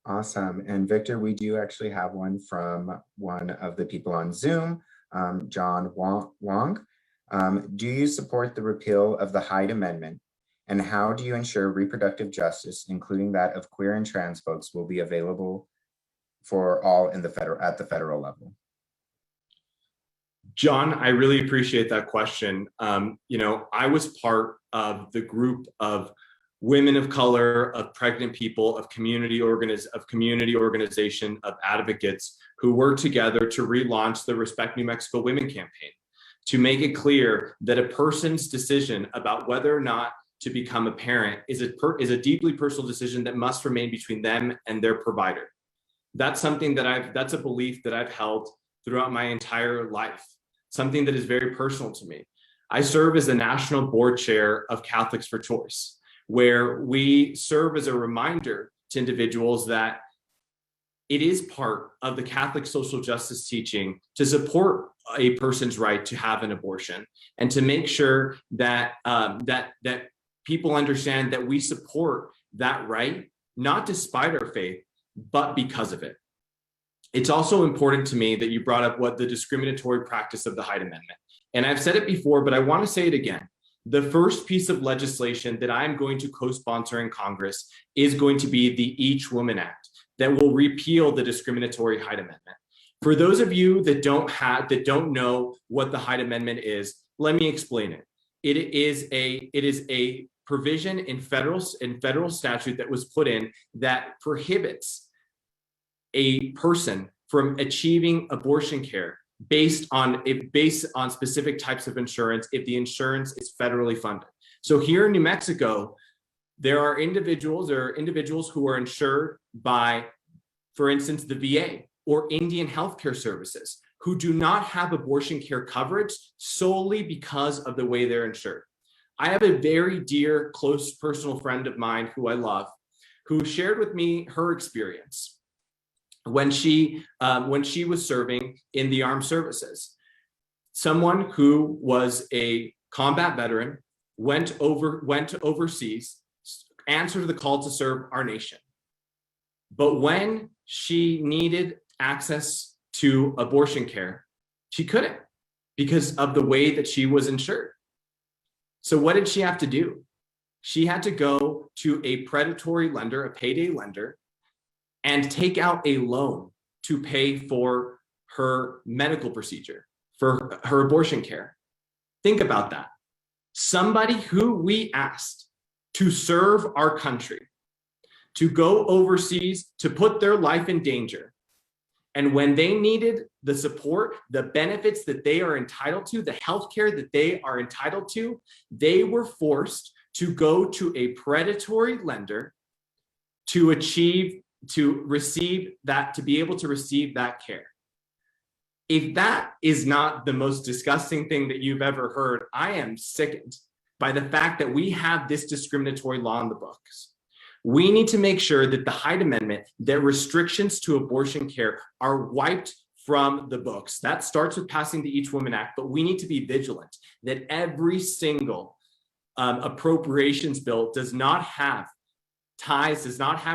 Awesome. And Victor, we do actually have one from one of the people on Zoom, John Wong. Do you support the repeal of the Hyde Amendment? And how do you ensure reproductive justice, including that of queer and trans folks, will be available for all at the federal level? John, I really appreciate that question. I was part of the group of women of color, of pregnant people, of community organization, of advocates who worked together to relaunch the Respect New Mexico Women campaign, to make it clear that a person's decision about whether or not to become a parent is a deeply personal decision that must remain between them and their provider. That's that's a belief that I've held throughout my entire life, something that is very personal to me. I serve as the national board chair of Catholics for Choice, where we serve as a reminder to individuals that it is part of the Catholic social justice teaching to support a person's right to have an abortion, and to make sure that that people understand that we support that right, not despite our faith, but because of it. It's also important to me that you brought up what the discriminatory practice of the Hyde Amendment. And I've said it before, but I want to say it again. The first piece of legislation that I'm going to co-sponsor in Congress is going to be the Each Woman Act that will repeal the discriminatory Hyde Amendment. For those of you that don't know what the Hyde Amendment is, let me explain it. It is a provision in federal statute that was put in that prohibits a person from achieving abortion care based on specific types of insurance if the insurance is federally funded. So here in New Mexico, there are individuals who are insured by, for instance, the VA or Indian healthcare services, who do not have abortion care coverage solely because of the way they're insured. I have a very dear, close personal friend of mine who I love, who shared with me her experience when she was serving in the armed services. Someone who was a combat veteran went overseas, answered the call to serve our nation. But when she needed access to abortion care, she couldn't because of the way that she was insured. So what did she have to do? She had to go to a predatory lender, a payday lender, and take out a loan to pay for her medical procedure, for her abortion care. Think about that. Somebody who we asked to serve our country, to go overseas, to put their life in danger. And when they needed the support, the benefits that they are entitled to, the healthcare that they are entitled to, they were forced to go to a predatory lender to be able to receive that care. If that is not the most disgusting thing that you've ever heard, I am sickened by the fact that we have this discriminatory law in the books. We need to make sure that the Hyde Amendment, that restrictions to abortion care are wiped from the books. That starts with passing the Each Woman Act, but we need to be vigilant that every single appropriations bill does not have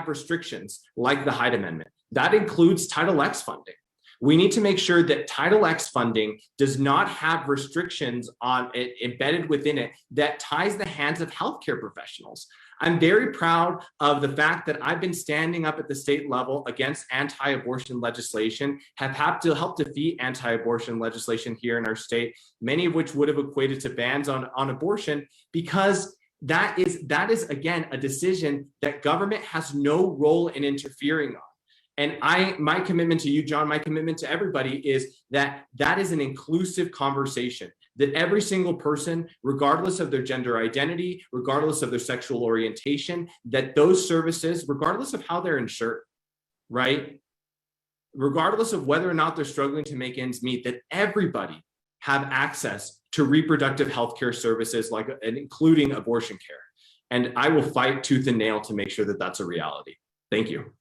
restrictions like the Hyde Amendment. That includes Title X funding. We need to make sure that Title X funding does not have restrictions on it embedded within it that ties the hands of healthcare professionals. I'm very proud of the fact that I've been standing up at the state level against anti-abortion legislation, have had to help defeat anti-abortion legislation here in our state, many of which would have equated to bans on abortion, because that is again a decision that government has no role in interfering on. And my commitment to you, John, my commitment to everybody is that is an inclusive conversation, that every single person, regardless of their gender identity, regardless of their sexual orientation, that those services, regardless of how they're insured, right? Regardless of whether or not they're struggling to make ends meet, that everybody have access to reproductive healthcare services, including abortion care. And I will fight tooth and nail to make sure that that's a reality. Thank you.